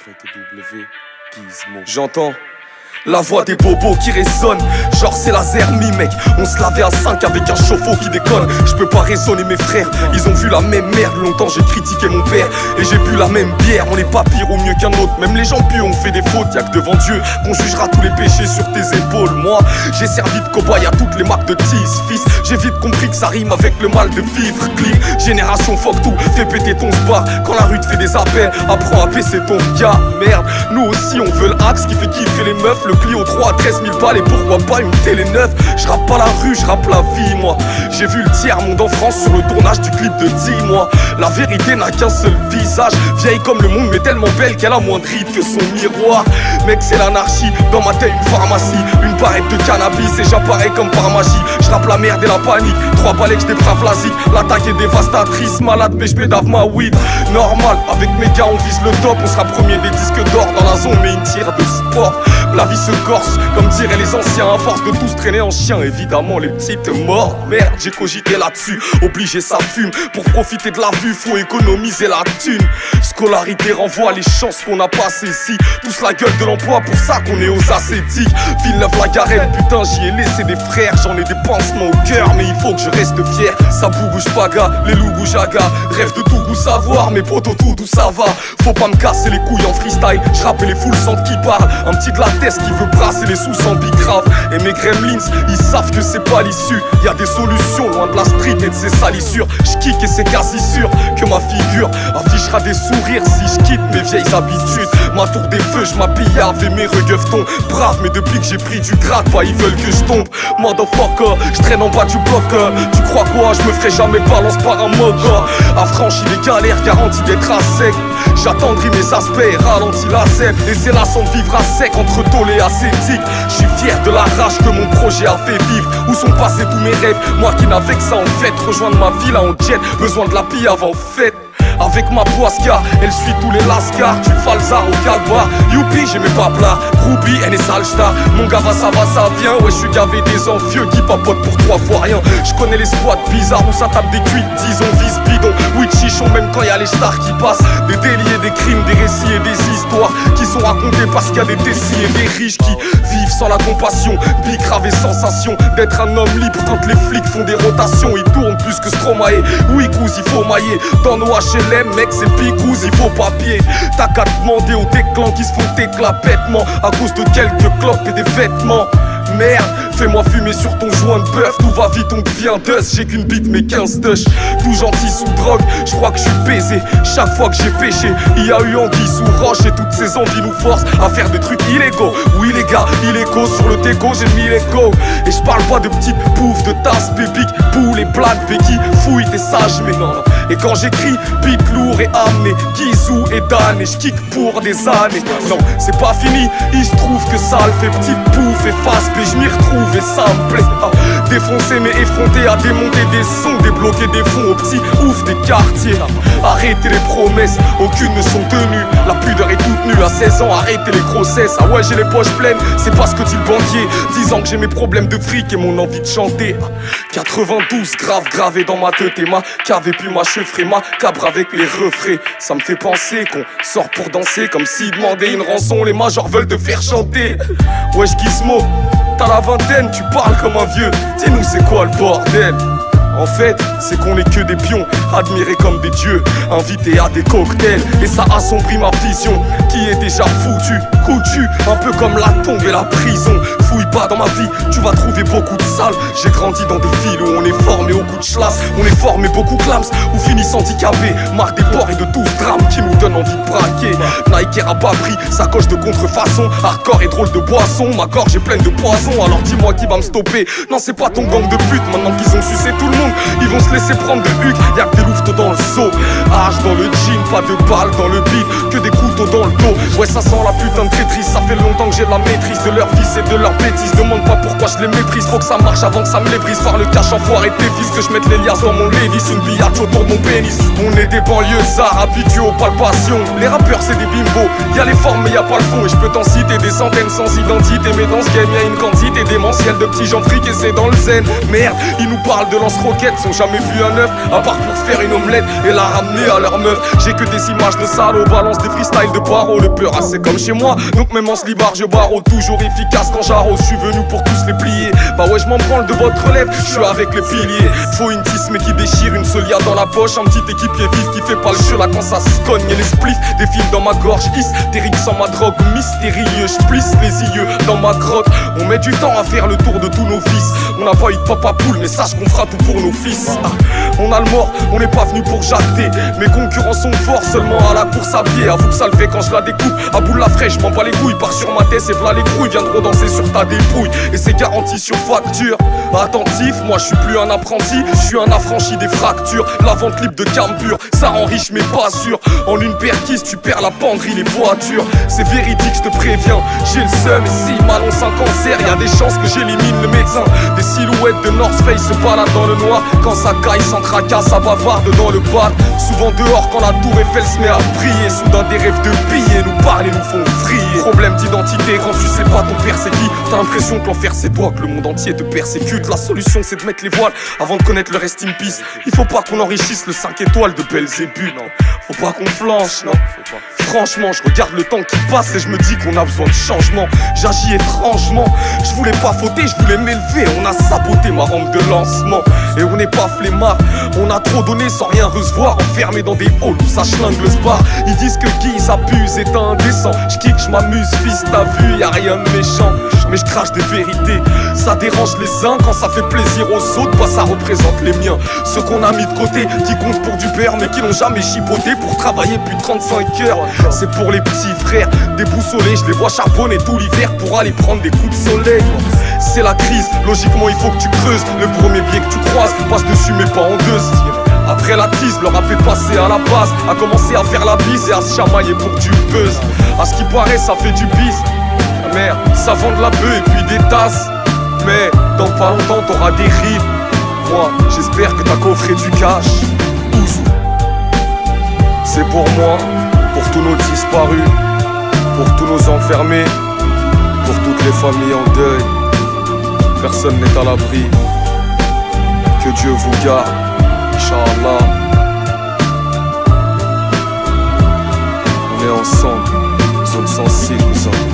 YTW, Gizmo. J'entends la voix des bobos qui résonne, genre c'est laser mi mec. On se lavait à 5 avec un chauffe-eau qui déconne. Je peux pas raisonner mes frères, ils ont vu la même merde. Longtemps j'ai critiqué mon père et j'ai bu la même bière. On n'est pas pire ou mieux qu'un autre, même les gens pieux ont fait des fautes. Y'a que devant Dieu qu'on jugera tous les péchés sur tes épaules. Moi j'ai servi de cobaye à toutes les marques de tease. Fils, j'ai vite compris que ça rime avec le mal de vivre. Clip, génération fuck tout, fais péter ton sbar. Quand la rue te fait des appels, apprends à baisser ton gars. Merde, nous aussi on veut le axe qui fait kiffer les meufs. Le Clio 3 à 13 000 balles et pourquoi pas une télé neuve. Je rappe pas la rue, je rappe la vie moi. J'ai vu le tiers monde en France sur le tournage du clip de 10 mois. La vérité n'a qu'un seul visage, vieille comme le monde mais tellement belle qu'elle a moins de rides que son miroir. Mec c'est l'anarchie, dans ma tête une pharmacie. Une barrette de cannabis et j'apparais comme par magie. Je rappe la merde et la panique, 3 balais que je déprave la zik. L'attaque est dévastatrice, malade mais je pédave ma weed. Normal, avec mes gars on vise le top. On sera premier des disques d'or dans la zone mais une tire de sport. La vie se corse, comme diraient les anciens. À force de tous traîner en chien, évidemment les petites morts. Merde, j'ai cogité là-dessus, obligé ça fume. Pour profiter de la vue, faut économiser la thune. Scolarité renvoie les chances qu'on a pas saisies. Tous la gueule de l'emploi, pour ça qu'on est aux ascétiques. Villeneuve-la-Garenne, putain j'y ai laissé des frères. J'en ai des pansements au cœur, mais il faut que je reste fier. Ça bouge paga, les loups goujaga. Rêve de tout goût savoir, mais poto tout ça va. Faut pas me casser les couilles en freestyle. J'rappe et les foules sentent qui parle. Un petit de la tête qui veut brasser les sous sans bicrave. Et mes gremlins, ils savent que c'est pas l'issue. Y'a des solutions loin de la street et de ses salissures. J'kick et c'est quasi sûr que ma figure affichera des sourires si j'quitte mes vieilles habitudes. Ma tour des feux, j'm'habille avec mes regueuvretons. Brave, mais depuis que j'ai pris du grade, bah ils veulent que je tombe. Motherfucker, j'traîne en bas du bloc. Tu crois quoi, je me ferai jamais balance par un moga. Affranchi les galères, garanti d'être à sec. J'attendrai mes aspects, ralentis la scène. Et c'est là sans vivre à sec entre tôle et ascétique. Je suis fier de la rage que mon projet a fait vivre. Où sont passés tous mes rêves, moi qui n'avais que ça en fait. Rejoindre ma ville en jet, besoin de la pille avant fête. Avec ma poisca, elle suit tous les lascars. Du falzar au calbar, youpi j'ai mes paplas. Ruby, elle est sale star. Mon gars va ça vient. Ouais je suis gavé des envieux qui papotent pour 3 fois rien. Je connais les squats bizarres où ça tape des cuites. Disons vise bidon, oui chichon même quand y'a les stars qui passent. Des délits et des crimes, des récits et des histoires qui sont racontés parce qu'il y a des tessis et des riches qui vivent sans la compassion. Bicrave et sensation d'être un homme libre quand les flics font des rotations. Ils tournent plus que Stromae. Oui cousin il faut mailler dans nos HLM mec c'est picouze il faut papier. T'as qu'à demander aux déclans qui se font éclatement à cause de quelques clopes et des vêtements. Merde, fais-moi fumer sur ton joint de bœuf. Tout va vite, on devient dust. J'ai qu'une bite mais 15 touches. Tout gentil sous drogue, je crois que je suis baisé. Chaque fois que j'ai péché, il y a eu anguille sous roche. Et toutes ces envies nous forcent à faire des trucs illégaux. Oui les gars, illégaux sur le déco, j'ai mis les go. Et je parle pas de petites bouffes, de tasses, pépiques, poules et plates, béquilles. Fouille, t'es sage mais non. Et quand j'écris, beat lourd et âme, Gizou et Dan. Et je kick pour des années. Non, c'est pas fini, il se trouve que ça le fait petite pouffe et face. Et je m'y retrouve et ça me plaît. Défoncer mais effronter à démonter des sons, débloquer des fonds aux petits ouf des quartiers. Arrêtez les promesses, aucune ne sont tenues. La pudeur est toute nue à 16 ans, arrêtez les grossesses. Ah ouais j'ai les poches pleines, c'est pas ce que dit le banquier. 10 ans que j'ai mes problèmes de fric et mon envie de chanter. 92 grave gravé dans ma tête et ma cave et puis ma chevrerie, ma cabre avec les refrains. Ça me fait penser qu'on sort pour danser comme s'ils demandaient une rançon. Les majors veulent te faire chanter. Wesh Gizmo, t'as la vingtaine, tu parles comme un vieux. Dis-nous c'est quoi le bordel? En fait, c'est qu'on est que des pions, admirés comme des dieux, invités à des cocktails. Et ça assombrit ma vision, qui est déjà foutue, coutue, un peu comme la tombe et la prison. Fouille pas dans ma vie, tu vas trouver beaucoup de salles. J'ai grandi dans des villes où on est formé au coup de chlasse. On est formé beaucoup clams, ou finissent handicapés. Marre des ports et de tout ce drame qui nous donne envie de braquer. Nike a pas pris, sacoche de contrefaçon. Hardcore et drôle de boisson, ma gorge est pleine de poison. Alors dis-moi qui va me stopper. Non c'est pas ton gang de pute, maintenant qu'ils ont sucé tout le monde. Ils vont se laisser prendre de huc, y'a que des louveteaux dans le seau. Hache dans le jean, pas de balles dans le beat, que des couteaux dans le dos. Ouais ça sent la putain de traîtrise, ça fait longtemps que j'ai la maîtrise de leur vice et de leur bêtise. Demande pas pourquoi je les méprise, faut que ça marche avant que ça me les brise. Voir le cash enfoiré de tes fils, que je mette les liasses dans mon Lévis. Une billage autour de mon pénis. On est des banlieusards habitués aux palpations. Les rappeurs c'est des bimbos, y'a les formes mais y'a pas le fond. Et je peux t'en citer des centaines sans identité. Mais dans ce game y'a une quantité démentielle de petits gens friqués, c'est dans le zen. Merde, ils nous parlent de lance-roquettes, sont jamais vu un œuf, à part pour faire une omelette et la ramener à leur meuf. J'ai que des images de salauds, balance des freestyles de paro. Le peur, c'est comme chez moi, donc même en slibard je barreau. Toujours efficace quand j'arrose, je suis venu pour tous les plier. Bah ouais, je m'en branle de votre relève, je suis avec les piliers. Faut une tisse mais qui déchire, une seule dans la poche. Un petit équipier vif qui fait pas le jeu là quand ça se cogne. Et les spliffs défilent dans ma gorge, hystérique sans ma drogue. Mystérieux, je plisse les yeux dans ma grotte. On met du temps à faire le tour de tous nos vices. On n'a pas eu de papa poule, mais sache qu'on fera tout pour nos fils. On a le mort, on n'est pas venu pour jacter. Mes concurrents sont forts seulement à la course à pied. Avoue que ça le fait quand je la découpe. À bout de la fraîche, je m'en bats les couilles. Pars sur ma tête et v'là les couilles. Viendront danser sur ta dépouille. Et c'est garanti sur facture. Attentif, moi je suis plus un apprenti. Je suis un affranchi des fractures. La vente libre de carbure, ça rend riche mais pas sûr. En une perquise, tu perds la penderie, les voitures. C'est véridique, je te préviens. J'ai le seum et si m'annonce un cancer, y a des chances que j'élimine le médecin. Des silhouettes de North Face se baladent dans le noir. Quand ça caille sans tracas, ça bavarde dans le bas. Souvent dehors quand la tour Eiffel se met à briller. Soudain des rêves de billets nous parlent et nous font vriller. Problème d'identité quand tu sais pas ton père c'est qui. T'as l'impression que l'enfer c'est toi, que le monde entier te persécute. La solution c'est de mettre les voiles avant de connaître le rest in peace. Il faut pas qu'on enrichisse le 5 étoiles de Belzébuth. Faut pas qu'on flanche, non. Franchement, je regarde le temps qui passe et je me dis qu'on a besoin de changement. J'agis étrangement, je voulais pas fauter, je voulais m'élever. On a saboté ma rampe de lancement. Et on n'est pas flemmard, on a trop donné sans rien recevoir. Enfermé dans des halls où ça schlingue le spar. Ils disent que Guise abuse, est indécent. Je kick, je m'amuse, fils, t'as vu, y'a rien de méchant. Mais je crache des vérités, ça dérange les uns quand ça fait plaisir aux autres. Bah ça représente les miens, ceux qu'on a mis de côté, qui comptent pour du beurre mais qui n'ont jamais chipoté pour travailler plus de 35 heures. C'est pour les petits frères, déboussolés, je les vois charbonner tout l'hiver pour aller prendre des coups de soleil. C'est la crise, logiquement il faut que tu creuses. Le premier biais que tu croises, passe dessus mais pas en deux. Après la tease, le rap est passé à la base, a commencé à faire la bise et à se chamailler pour du buzz. À ce qui paraît ça fait du bise. Merde, ça vend de la bœuf et puis des tasses. Mais dans pas longtemps t'auras des rives. Moi, j'espère que t'as coffré du cash. Ouzou. C'est pour moi, pour tous nos disparus, pour tous nos enfermés, pour toutes les familles en deuil. Personne n'est à l'abri. Que Dieu vous garde, Inch'Allah. On est ensemble, zone sensible, nous sommes.